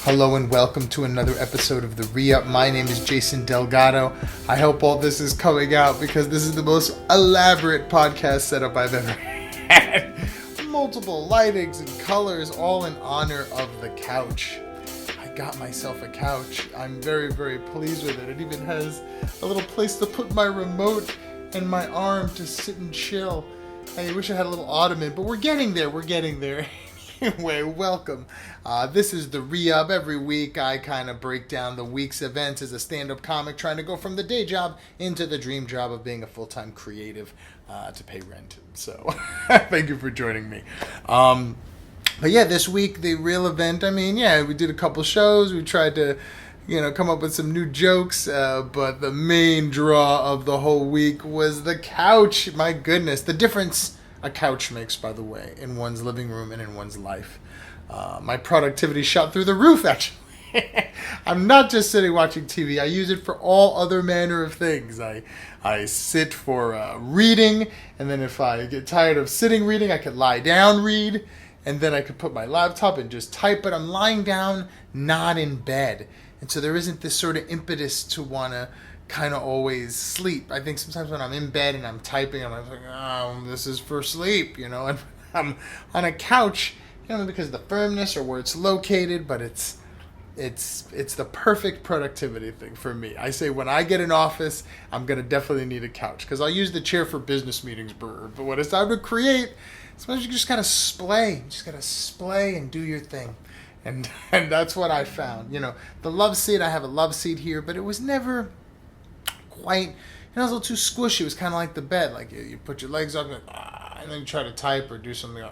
Hello and welcome to another episode of the ReUp. My name is Jason Delgado. I hope all this is coming out because this is the most elaborate podcast setup I've ever had. Multiple lightings and colors, all in honor of the couch. I got myself a couch. I'm very, very pleased with it. It even has a little place to put my remote and my arm to sit and chill. I wish I had a little ottoman, but we're getting there. Anyway, welcome. This is the ReUp. Every week I kind of break down the week's events as a stand-up comic trying to go from the day job into the dream job of being a full-time creative to pay rent. So thank you for joining me. But yeah, this week, the real event, we did a couple shows. We tried to, come up with some new jokes. But the main draw of the whole week was the couch. My goodness. The difference a couch makes, by the way, in one's living room and in one's life. My productivity shot through the roof, actually. I'm not just sitting watching TV. I use it for all other manner of things. I sit for reading, and then if I get tired of sitting reading, I could lie down, read, and then I could put my laptop and just type, but I'm lying down, not in bed. And so there isn't this sort of impetus to want to kind of always sleep. I think sometimes when I'm in bed and I'm typing, I'm like, oh, this is for sleep, and I'm on a couch, because of the firmness or where it's located, but it's the perfect productivity thing for me. I say when I get an office, I'm going to definitely need a couch because I'll use the chair for business meetings, but when it's time to create, sometimes you just got to splay. You just got to splay and do your thing. And that's what I found. The love seat, I have a love seat here, but it was never quite, it was a little too squishy. It was kind of like the bed. Like you put your legs up and then you try to type or do something.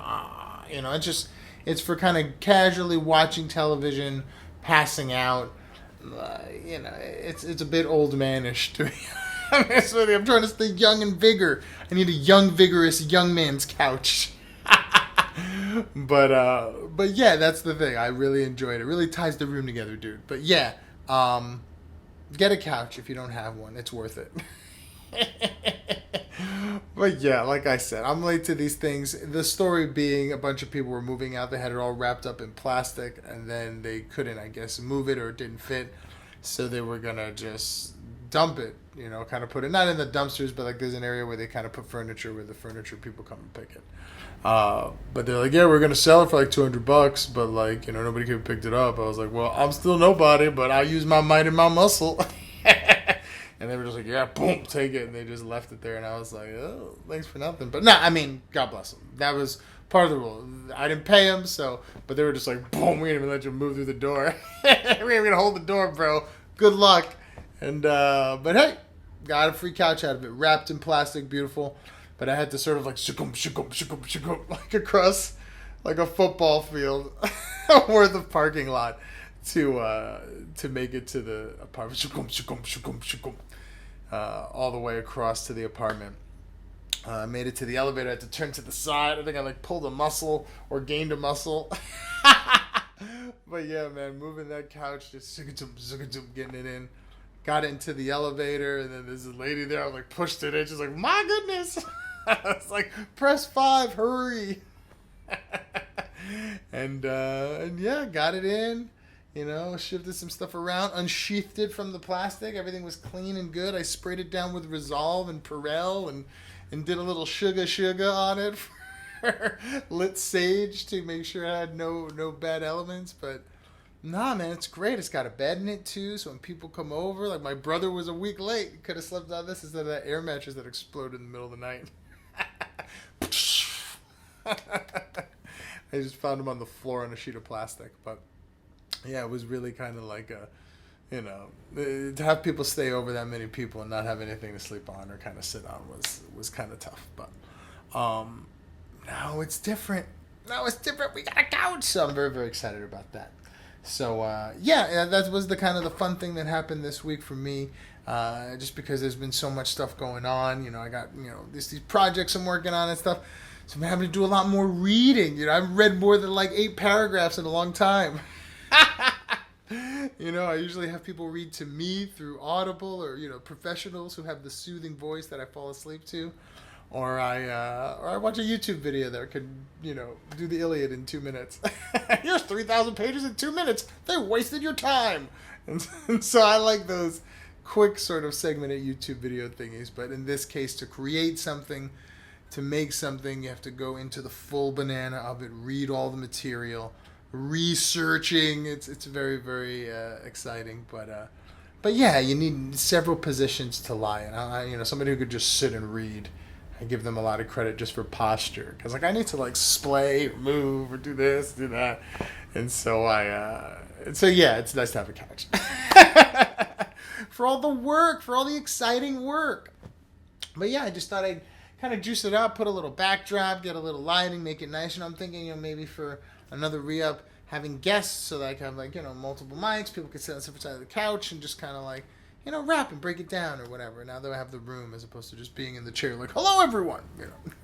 It's for kind of casually watching television, passing out. It's a bit old manish to me. I'm trying to stay young and vigor. I need a young, vigorous young man's couch. But yeah, that's the thing. I really enjoyed it. It really ties the room together, dude. But yeah, get a couch if you don't have one. It's worth it. But yeah, like I said, I'm late to these things. The story being a bunch of people were moving out. They had it all wrapped up in plastic, and then they couldn't, I guess, move it or it didn't fit. So they were going to just dump it, kind of put it, not in the dumpsters, but like there's an area where they kind of put furniture where the furniture people come and pick it. But they're like, yeah, we're going to sell it for like $200, but like, nobody could have picked it up. I was like, well, I'm still nobody, but I use my might and my muscle. And they were just like, yeah, boom, take it. And they just left it there. And I was like, oh, thanks for nothing. But God bless them. That was part of the rule. I didn't pay them, but they were just like, boom, we ain't even let you move through the door. We ain't going to hold the door, bro. Good luck. And, but hey, got a free couch out of it. Wrapped in plastic, beautiful. But I had to sort of like, shookum, like across like a football field worth of parking lot to make it to the apartment. Shookum. All the way across to the apartment. I made it to the elevator. I had to turn to the side. I think I pulled a muscle or gained a muscle. But yeah, man, moving that couch, just getting it in. Got into the elevator, and then there's a lady there. I pushed it in. She's like, my goodness. I was like, press 5, hurry. And yeah, got it in. Shifted some stuff around, unsheathed it from the plastic. Everything was clean and good. I sprayed it down with Resolve and Perel and did a little sugar on it for lit sage to make sure I had no bad elements. But nah, man, it's great. It's got a bed in it too, so when people come over, like my brother was a week late. He could have slept on this instead of that air mattress that exploded in the middle of the night. I just found him on the floor on a sheet of plastic, but yeah, it was really kind of like to have people stay over, that many people, and not have anything to sleep on or kind of sit on was kind of tough. But now it's different. We got a couch, so I'm very, very excited about that. So yeah, that was the kind of the fun thing that happened this week for me. Just because there's been so much stuff going on. I got these projects I'm working on and stuff. So I'm having to do a lot more reading. I've read more than 8 paragraphs in a long time. I usually have people read to me through Audible or, professionals who have the soothing voice that I fall asleep to. or I watch a YouTube video that could, do the Iliad in 2 minutes. Here's 3,000 pages in 2 minutes. They wasted your time. And so I like those quick sort of segmented YouTube video thingies. But in this case, to create something, to make something, you have to go into the full banana of it, read all the material, researching. It's very, very exciting. But yeah, you need several positions to lie in. Somebody who could just sit and read. I give them a lot of credit just for posture, because I need to splay or move or do this, do that, and so yeah, it's nice to have a couch for all the work, for all the exciting work. But yeah, I just thought I'd kind of juice it up, put a little backdrop, get a little lighting, make it nice. I'm thinking, maybe for another ReUp, having guests so that I can have multiple mics, people can sit on the separate side of the couch and just kind of rap and break it down or whatever. Now that I have the room, as opposed to just being in the chair hello everyone,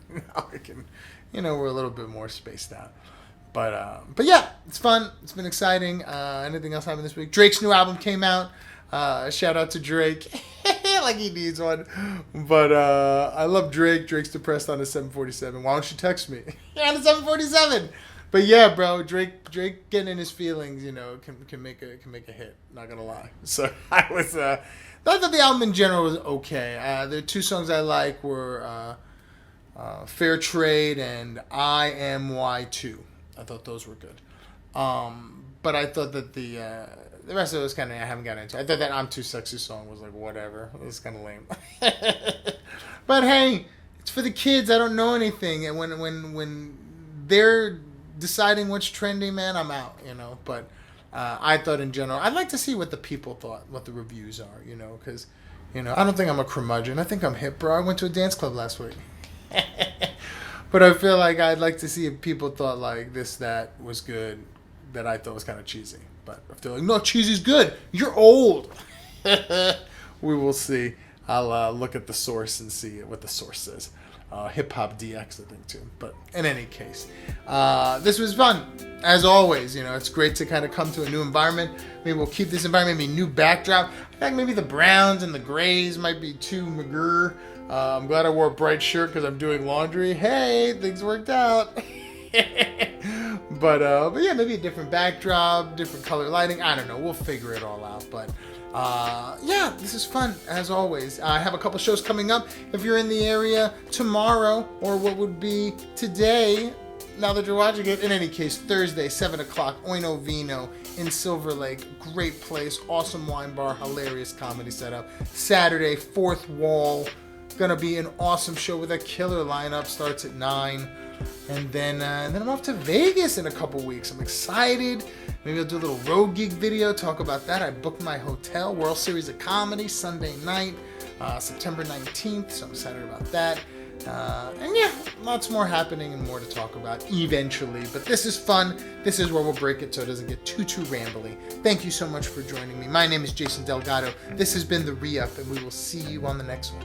now I can, we're a little bit more spaced out. But yeah, it's fun. It's been exciting. Anything else happened this week? Drake's new album came out. Shout out to Drake. Like he needs one. But I love Drake. Drake's depressed on the 747. Why don't you text me? Yeah, on the 747. But yeah, bro, Drake getting in his feelings, can make a hit. Not gonna lie. So I thought the album in general was okay. The two songs I like were Fair Trade and I Am Y2. I thought those were good. But I thought that the rest of it was kind of, I haven't gotten into. I thought that I'm Too Sexy song was whatever. It was kind of lame. But hey, it's for the kids. I don't know anything, and when they're deciding what's trendy, man, I'm out, But I thought in general, I'd like to see what the people thought, what the reviews are, because, I don't think I'm a curmudgeon. I think I'm hip, bro. I went to a dance club last week. But I feel like I'd like to see if people thought that was good, that I thought was kind of cheesy. But if they're no, cheesy's good, you're old. We will see. I'll look at the source and see what the source says. Hip Hop DX, I think, too. But in any case, this was fun. As always, it's great to kind of come to a new environment. Maybe we'll keep this environment, maybe new backdrop. I think maybe the browns and the grays might be too mature. I'm glad I wore a bright shirt because I'm doing laundry. Hey, things worked out. But yeah, maybe a different backdrop, different color lighting. I don't know. We'll figure it all out. But yeah, this is fun, as always. I have a couple shows coming up. If you're in the area tomorrow, or what would be today, now that you're watching it, in any case, Thursday, 7 o'clock, Oino Vino in Silver Lake. Great place, awesome wine bar, hilarious comedy setup. Saturday, Fourth Wall. Gonna be an awesome show with a killer lineup. Starts at 9. And then I'm off to Vegas in a couple weeks. I'm excited. Maybe I'll do a little road gig video, talk about that. I booked my hotel, World Series of Comedy, Sunday night, September 19th. So I'm excited about that. And yeah, lots more happening and more to talk about eventually. But this is fun. This is where we'll break it so it doesn't get too rambly. Thank you so much for joining me. My name is Jason Delgado. This has been the ReUp, and we will see you on the next one.